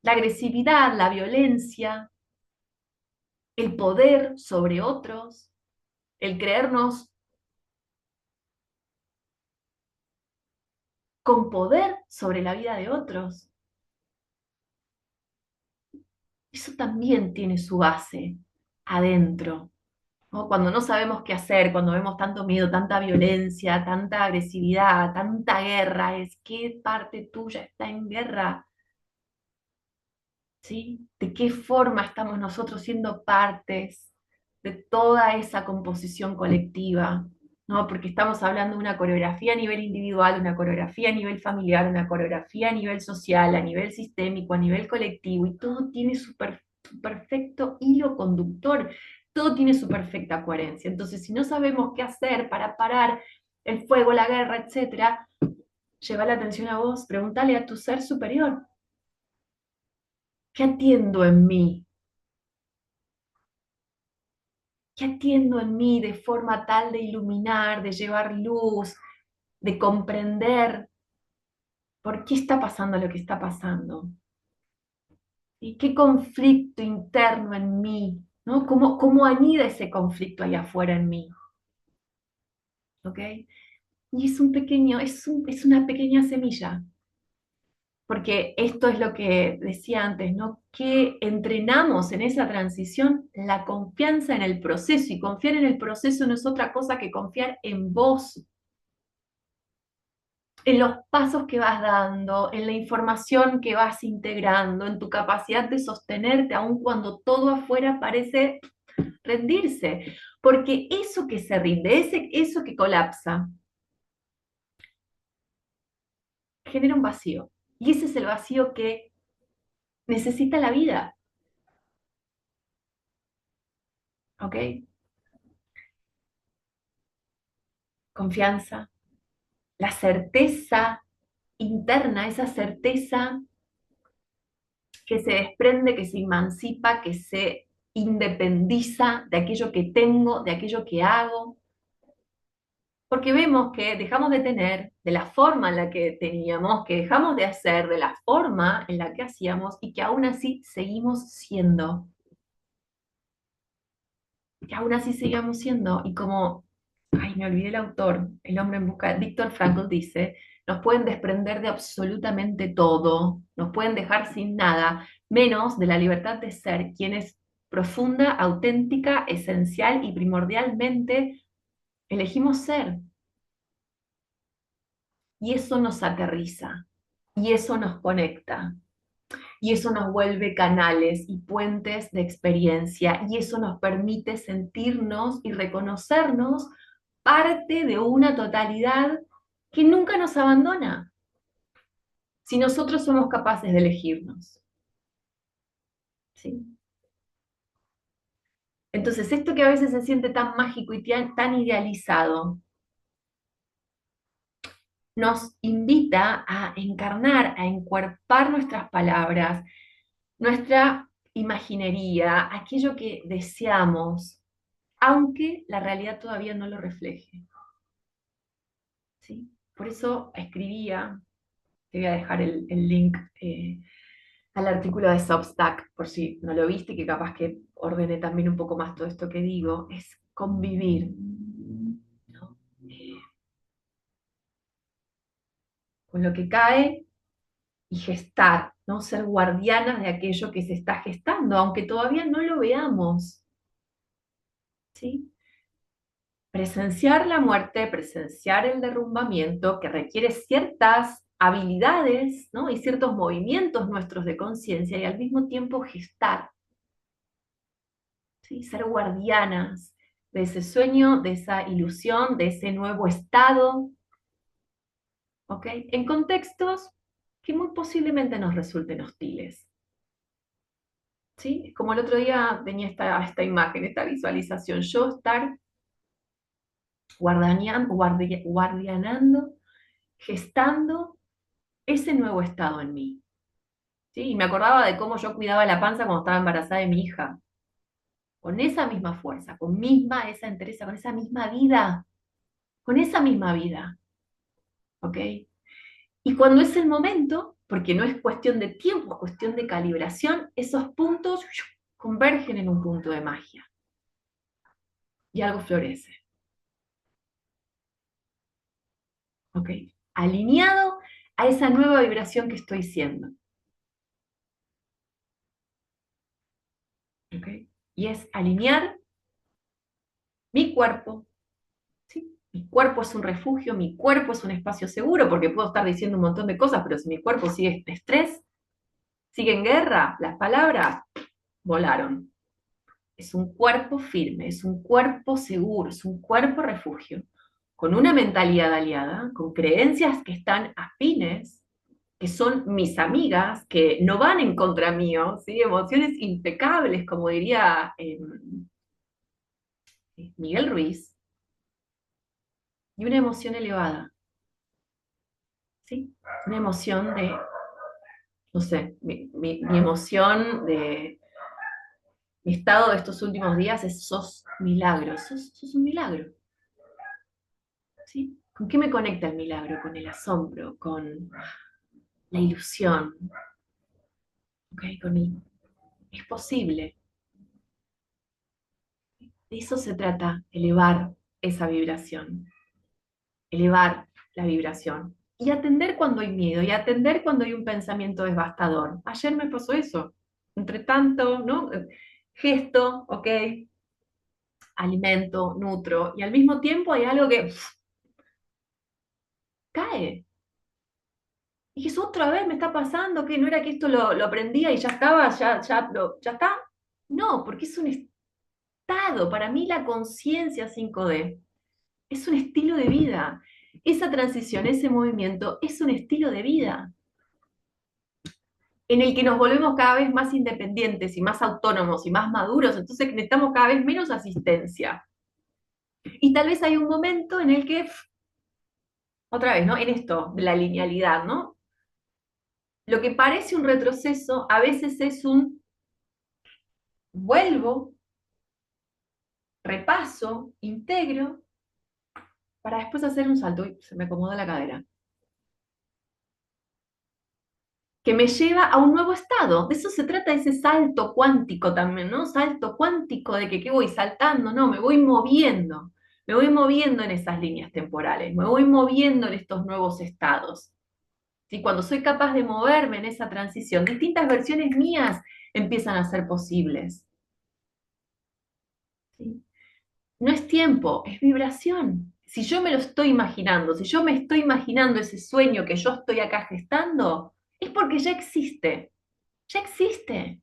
La agresividad, la violencia, el poder sobre otros, el creernos con poder sobre la vida de otros. Eso también tiene su base adentro, ¿no? Cuando no sabemos qué hacer, cuando vemos tanto miedo, tanta violencia, tanta agresividad, tanta guerra, es qué parte tuya está en guerra, ¿sí? ¿De qué forma estamos nosotros siendo partes de toda esa composición colectiva? ¿No? Porque estamos hablando de una coreografía a nivel individual, una coreografía a nivel familiar, una coreografía a nivel social, a nivel sistémico, a nivel colectivo, y todo tiene su perfecto hilo conductor, todo tiene su perfecta coherencia. Entonces, si no sabemos qué hacer para parar el fuego, la guerra, etcétera, lleva la atención a vos, pregúntale a tu ser superior, ¿qué atiendo en mí? ¿Qué atiendo en mí de forma tal de iluminar, de llevar luz, de comprender por qué está pasando lo que está pasando? ¿Y qué conflicto interno en mí? ¿No? ¿Cómo anida ese conflicto allá afuera en mí? ¿Ok? Y es un pequeño, es una pequeña semilla, porque esto es lo que decía antes, ¿no? Que entrenamos en esa transición la confianza en el proceso, y confiar en el proceso no es otra cosa que confiar en vos, en los pasos que vas dando, en la información que vas integrando, en tu capacidad de sostenerte aun cuando todo afuera parece rendirse. Porque eso que se rinde, eso que colapsa, genera un vacío. Y ese es el vacío que necesita la vida. ¿Ok? Confianza, la certeza interna, esa certeza que se desprende, que se emancipa, que se independiza de aquello que tengo, de aquello que hago, porque vemos que dejamos de tener de la forma en la que teníamos, que dejamos de hacer de la forma en la que hacíamos y que aún así seguimos siendo, que aún así seguimos siendo. Y como, ay, me olvidé el autor, El hombre en busca, Víctor Frankl dice, nos pueden desprender de absolutamente todo, nos pueden dejar sin nada, menos de la libertad de ser quien es profunda, auténtica, esencial y primordialmente elegimos ser. Y eso nos aterriza, y eso nos conecta, y eso nos vuelve canales y puentes de experiencia, y eso nos permite sentirnos y reconocernos parte de una totalidad que nunca nos abandona, si nosotros somos capaces de elegirnos. ¿Sí? Entonces, esto que a veces se siente tan mágico y tan idealizado, nos invita a encarnar, a encuerpar nuestras palabras, nuestra imaginería, aquello que deseamos, aunque la realidad todavía no lo refleje. ¿Sí? Por eso escribía, te voy a dejar el link al artículo de Substack, por si no lo viste, que capaz que ordene también un poco más todo esto que digo, es convivir, ¿no? Con lo que cae y gestar ¿no? Ser guardianas de aquello que se está gestando, aunque todavía no lo veamos, ¿sí? Presenciar la muerte, presenciar el derrumbamiento, que requiere ciertas habilidades, ¿no? Y ciertos movimientos nuestros de conciencia, y al mismo tiempo gestar, ¿sí? Ser guardianas de ese sueño, de esa ilusión, de ese nuevo estado, ¿ok? En contextos que muy posiblemente nos resulten hostiles, ¿sí? Como el otro día tenía esta imagen, esta visualización, yo estar guardianando, gestando ese nuevo estado en mí, ¿sí? Y me acordaba de cómo yo cuidaba la panza cuando estaba embarazada de mi hija, con esa misma fuerza, con misma esa entereza, con esa misma vida, ¿ok? Y cuando es el momento, porque no es cuestión de tiempo, es cuestión de calibración, esos puntos convergen en un punto de magia y algo florece, ¿ok? Alineado a esa nueva vibración que estoy siendo, ¿ok? Y es alinear mi cuerpo, ¿sí? Mi cuerpo es un refugio, mi cuerpo es un espacio seguro, porque puedo estar diciendo un montón de cosas, pero si mi cuerpo sigue en estrés, sigue en guerra, las palabras volaron. Es un cuerpo firme, es un cuerpo seguro, es un cuerpo refugio, con una mentalidad aliada, con creencias que están afines, que son mis amigas, que no van en contra mío, ¿sí? Emociones impecables, como diría Miguel Ruiz, y una emoción elevada, ¿sí? Una emoción de, no sé, mi emoción de mi estado de estos últimos días es sos milagro, sos un milagro, ¿sí? ¿Con qué me conecta el milagro? Con el asombro, con la ilusión, ¿ok? Es posible. De eso se trata, elevar esa vibración, elevar la vibración. Y atender cuando hay miedo, y atender cuando hay un pensamiento devastador. Ayer me pasó eso. Entre tanto, ¿no? Gesto, ¿ok? Alimento, nutro, y al mismo tiempo hay algo que cae. Y eso otra vez me está pasando, que no era que esto lo aprendía y ya estaba, ya está. No, porque es un estado. Para mí la conciencia 5D es un estilo de vida. Esa transición, ese movimiento es un estilo de vida en el que nos volvemos cada vez más independientes y más autónomos y más maduros, entonces necesitamos cada vez menos asistencia. Y tal vez hay un momento en el que, otra vez, ¿no? En esto, de la linealidad, ¿no? Lo que parece un retroceso a veces es un vuelvo, repaso, integro, para después hacer un salto. Uy, se me acomoda la cadera. Que me lleva a un nuevo estado. De eso se trata ese salto cuántico también, ¿no? Salto cuántico de que ¿qué voy saltando? No, me voy moviendo en esas líneas temporales, me voy moviendo en estos nuevos estados. ¿Sí? Cuando soy capaz de moverme en esa transición, distintas versiones mías empiezan a ser posibles. ¿Sí? No es tiempo, es vibración. Si yo me lo estoy imaginando, si yo me estoy imaginando ese sueño que yo estoy acá gestando, es porque ya existe, ya existe.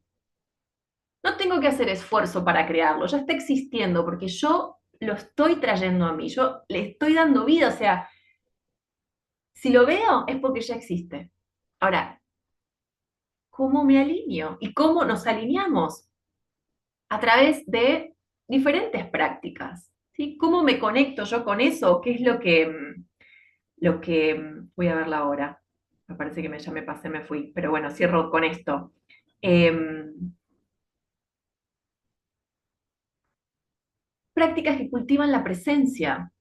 No tengo que hacer esfuerzo para crearlo, ya está existiendo porque yo lo estoy trayendo a mí, yo le estoy dando vida, o sea, si lo veo es porque ya existe. Ahora, ¿cómo me alineo? ¿Y cómo nos alineamos? A través de diferentes prácticas, ¿sí? ¿Cómo me conecto yo con eso? ¿Qué es voy a ver la hora? Me parece que ya me pasé, me fui, pero bueno, cierro con esto. Em, Prácticas que cultivan la presencia.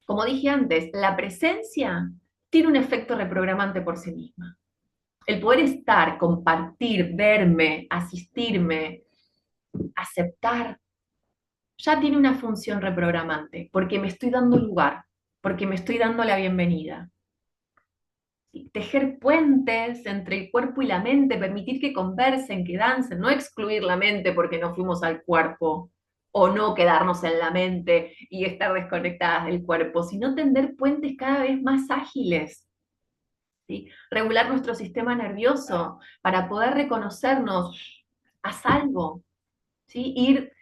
Como dije antes, la presencia tiene un efecto reprogramante por sí misma. El poder estar, compartir, verme, asistirme, aceptar, ya tiene una función reprogramante, porque me estoy dando lugar, porque me estoy dando la bienvenida. tejer puentes entre el cuerpo y la mente, permitir que conversen, que dancen, no excluir la mente porque no fuimos al cuerpo, o no quedarnos en la mente y estar desconectadas del cuerpo, sino tender puentes cada vez más ágiles, ¿sí? Regular nuestro sistema nervioso para poder reconocernos a salvo, ¿sí? Ir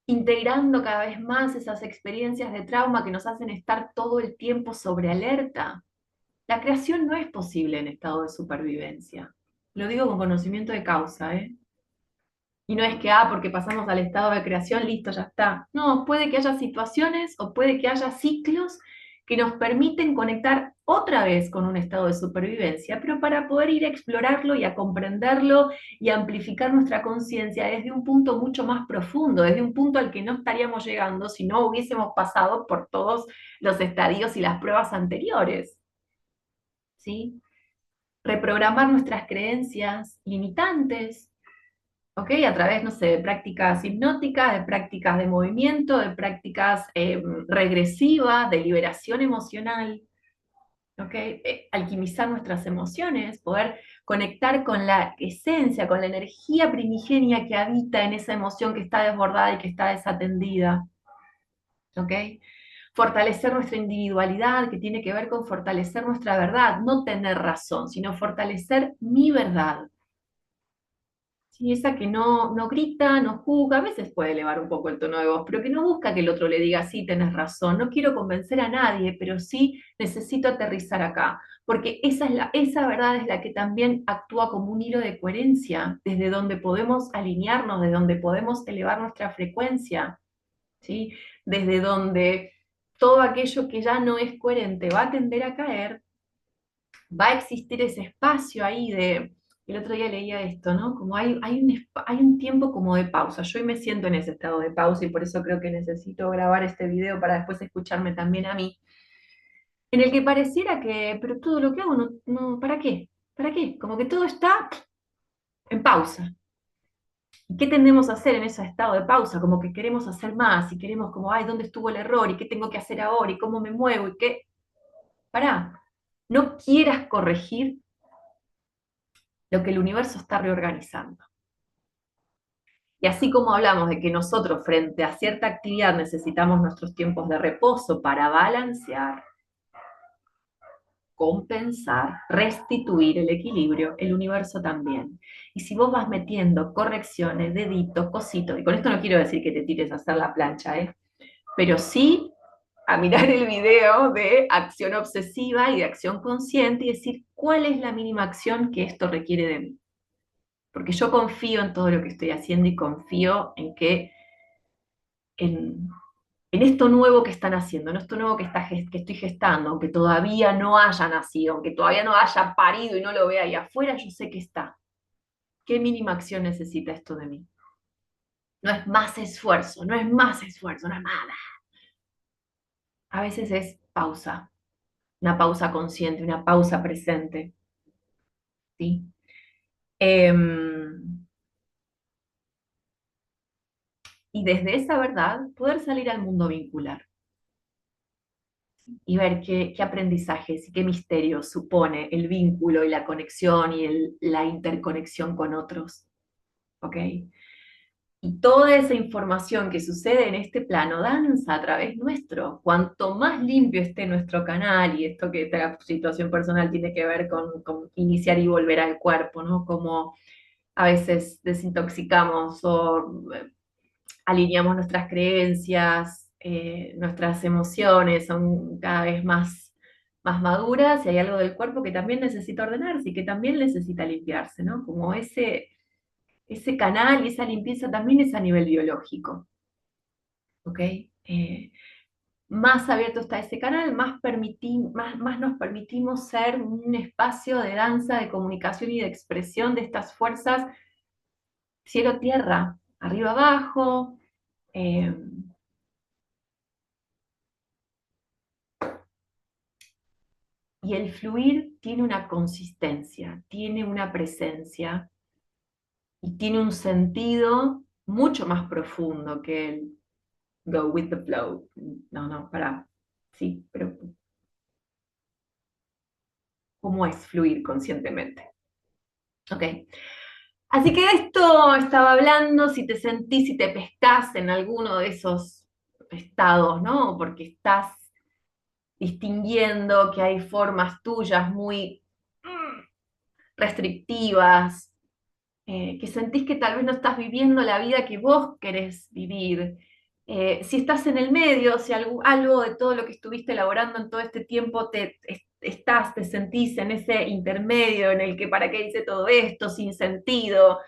integrando cada vez más esas experiencias de trauma que nos hacen estar todo el tiempo sobre alerta. La creación no es posible en estado de supervivencia. Lo digo con conocimiento de causa, ¿eh? Y no es que, porque pasamos al estado de creación, listo, ya está. No, puede que haya situaciones o puede que haya ciclos que nos permiten conectar otra vez con un estado de supervivencia, pero para poder ir a explorarlo y a comprenderlo y amplificar nuestra conciencia desde un punto mucho más profundo, desde un punto al que no estaríamos llegando si no hubiésemos pasado por todos los estadios y las pruebas anteriores, ¿sí? Reprogramar nuestras creencias limitantes, ¿ok? A través, no sé, de prácticas hipnóticas, de prácticas de movimiento, de prácticas regresivas, de liberación emocional, ¿ok? Alquimizar nuestras emociones, poder conectar con la esencia, con la energía primigenia que habita en esa emoción que está desbordada y que está desatendida, ¿ok? Fortalecer nuestra individualidad, que tiene que ver con fortalecer nuestra verdad, no tener razón, sino fortalecer mi verdad. Sí, esa que no grita, no juzga, a veces puede elevar un poco el tono de voz, pero que no busca que el otro le diga, sí, tenés razón, no quiero convencer a nadie, pero sí necesito aterrizar acá, porque esa verdad es la que también actúa como un hilo de coherencia, desde donde podemos alinearnos, desde donde podemos elevar nuestra frecuencia, ¿sí? Desde donde todo aquello que ya no es coherente va a tender a caer, va a existir ese espacio ahí de, el otro día leía esto, ¿no? Como hay un tiempo como de pausa. Yo hoy me siento en ese estado de pausa y por eso creo que necesito grabar este video para después escucharme también a mí, en el que pareciera que, pero todo lo que hago, ¿para qué? ¿Para qué? Como que todo está en pausa. ¿Y qué tendemos a hacer en ese estado de pausa? Como que queremos hacer más y queremos como, ay, ¿dónde estuvo el error? ¿Y qué tengo que hacer ahora? ¿Y cómo me muevo? ¿Y qué? Pará, no quieras corregir lo que el universo está reorganizando. Y así como hablamos de que nosotros frente a cierta actividad necesitamos nuestros tiempos de reposo para balancear, compensar, restituir el equilibrio, el universo también. Y si vos vas metiendo correcciones, deditos, cositos, y con esto no quiero decir que te tires a hacer la plancha, pero sí a mirar el video de acción obsesiva y de acción consciente y decir cuál es la mínima acción que esto requiere de mí. Porque yo confío en todo lo que estoy haciendo y confío en que en, en esto nuevo que están haciendo, en esto nuevo que estoy gestando, aunque todavía no haya nacido, aunque todavía no haya parido y no lo vea ahí afuera, yo sé que está. ¿Qué mínima acción necesita esto de mí? No es más esfuerzo, no es más esfuerzo, no es nada. A veces es pausa, una pausa consciente, una pausa presente, ¿sí? Y desde esa verdad poder salir al mundo vincular y ver qué aprendizajes y qué misterios supone el vínculo y la conexión y la interconexión con otros, ¿ok? Y toda esa información que sucede en este plano danza a través nuestro. Cuanto más limpio esté nuestro canal, y esto que la situación personal tiene que ver con iniciar y volver al cuerpo, ¿no? Como a veces desintoxicamos o alineamos nuestras creencias, nuestras emociones son cada vez más maduras y hay algo del cuerpo que también necesita ordenarse y que también necesita limpiarse, ¿no? Como ese canal y esa limpieza también es a nivel biológico, ¿ok? Más abierto está ese canal, más nos permitimos ser un espacio de danza, de comunicación y de expresión de estas fuerzas cielo-tierra, arriba-abajo. eh, y el fluir tiene una consistencia, tiene una presencia y tiene un sentido mucho más profundo que el go with the flow. No, para. Sí, pero cómo es fluir conscientemente. ¿Ok? Así que de esto estaba hablando, si te sentís, si te pescás en alguno de esos estados, ¿no? Porque estás distinguiendo que hay formas tuyas muy restrictivas, que sentís que tal vez no estás viviendo la vida que vos querés vivir. Si estás en el medio, si algo de todo lo que estuviste elaborando en todo este tiempo te sentís en ese intermedio en el que para qué hice todo esto, sin sentido,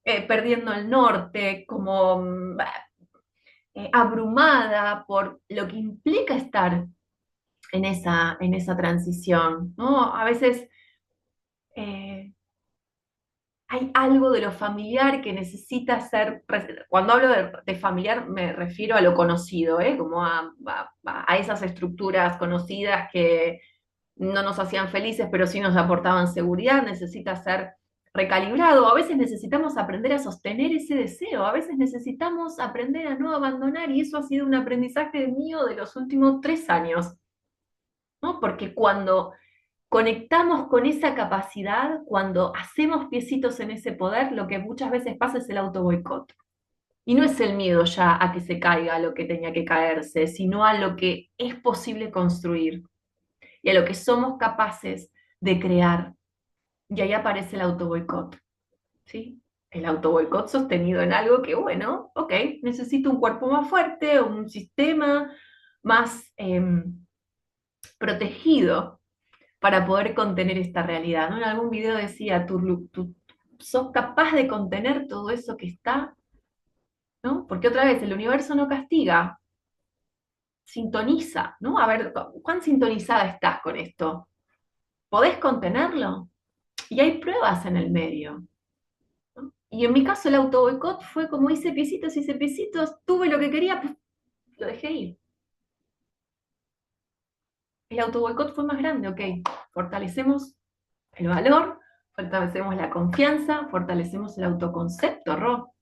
perdiendo el norte, como abrumada por lo que implica estar en esa transición, ¿no? A veces eh, hay algo de lo familiar que necesita ser, cuando hablo de familiar me refiero a lo conocido, ¿eh? Como a esas estructuras conocidas que no nos hacían felices, pero sí nos aportaban seguridad, necesita ser recalibrado. A veces necesitamos aprender a sostener ese deseo, a veces necesitamos aprender a no abandonar, y eso ha sido un aprendizaje mío de los últimos 3 años, ¿no? Porque cuando conectamos con esa capacidad, cuando hacemos piecitos en ese poder, lo que muchas veces pasa es el autoboicot. Y no es el miedo ya a que se caiga lo que tenía que caerse, sino a lo que es posible construir y a lo que somos capaces de crear. Y ahí aparece el autoboicot, ¿sí? El autoboicot sostenido en algo que, bueno, ok, necesito un cuerpo más fuerte, un sistema más protegido para poder contener esta realidad, ¿no? En algún video decía, tú sos capaz de contener todo eso que está, ¿no? Porque otra vez, el universo no castiga, sintoniza, ¿no? A ver, ¿cuán sintonizada estás con esto? ¿Podés contenerlo? Y hay pruebas en el medio, ¿no? Y en mi caso el auto boicot fue como hice piecitos, tuve lo que quería, pues lo dejé ir. El auto boicot fue más grande, ok, fortalecemos el valor, fortalecemos la confianza, fortalecemos el autoconcepto, Ro.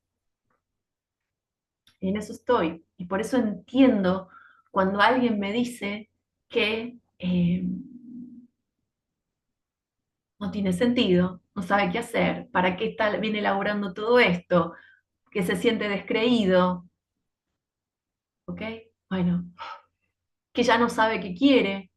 Y en eso estoy. Y por eso entiendo cuando alguien me dice que no tiene sentido, no sabe qué hacer, para qué tal viene elaborando todo esto, que se siente descreído, ¿ok? Bueno, que ya no sabe qué quiere,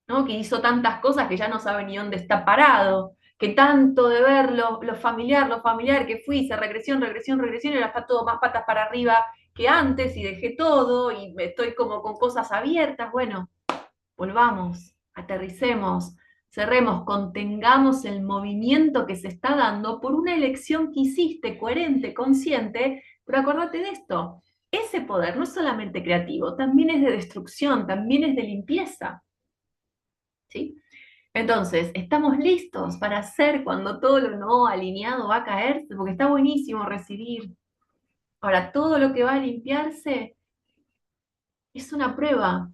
¿no? Que hizo tantas cosas que ya no sabe ni dónde está parado, que tanto de ver lo familiar que fui, hice regresión, regresión, regresión, y ahora está todo más patas para arriba que antes y dejé todo y estoy como con cosas abiertas. Bueno, volvamos, aterricemos, cerremos, contengamos el movimiento que se está dando por una elección que hiciste, coherente, consciente, pero acordate de esto. Ese poder no es solamente creativo, también es de destrucción, también es de limpieza. ¿Sí? Entonces, estamos listos para hacer cuando todo lo no alineado va a caerse, porque está buenísimo recibir. Ahora, todo lo que va a limpiarse es una prueba,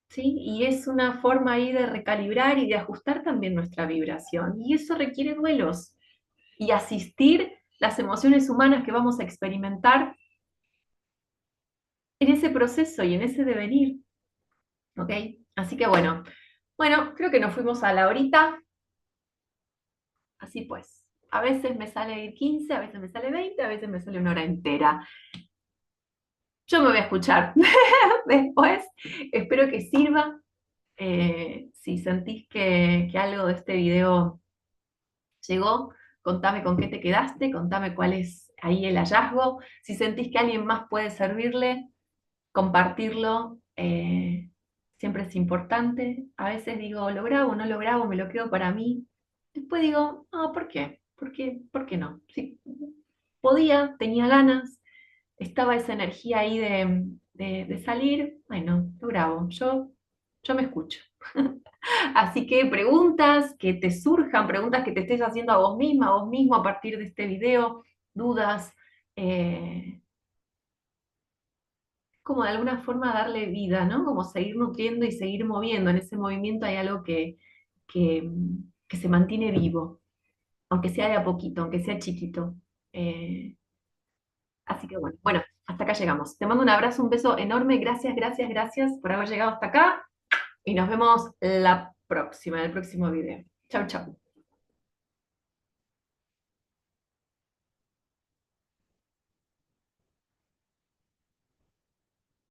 ¿sí? Y es una forma ahí de recalibrar y de ajustar también nuestra vibración. Y eso requiere duelos y asistir las emociones humanas que vamos a experimentar en ese proceso y en ese devenir, ¿ok? Así que bueno, creo que nos fuimos a la horita. Así pues, a veces me sale 15, a veces me sale 20, a veces me sale una hora entera. Yo me voy a escuchar después. Espero que sirva. Si sentís que algo de este video llegó, contame con qué te quedaste, contame cuál es ahí el hallazgo. Si sentís que alguien más puede servirle, compartirlo. Siempre es importante. A veces digo, lo grabo, no lo grabo, me lo quedo para mí. Después digo, no, ¿por qué? ¿Por qué no? Sí, podía, tenía ganas, estaba esa energía ahí de salir, bueno, lo grabo, yo me escucho. Así que preguntas que te surjan, preguntas que te estés haciendo a vos misma, a vos mismo a partir de este video, dudas, como de alguna forma darle vida, ¿no? Como seguir nutriendo y seguir moviendo. En ese movimiento hay algo que, que se mantiene vivo, aunque sea de a poquito, aunque sea chiquito. Eh, Así que bueno, hasta acá llegamos. Te mando un abrazo, un beso enorme. Gracias, gracias, gracias por haber llegado hasta acá. Y nos vemos la próxima, en el próximo video. Chau, chau.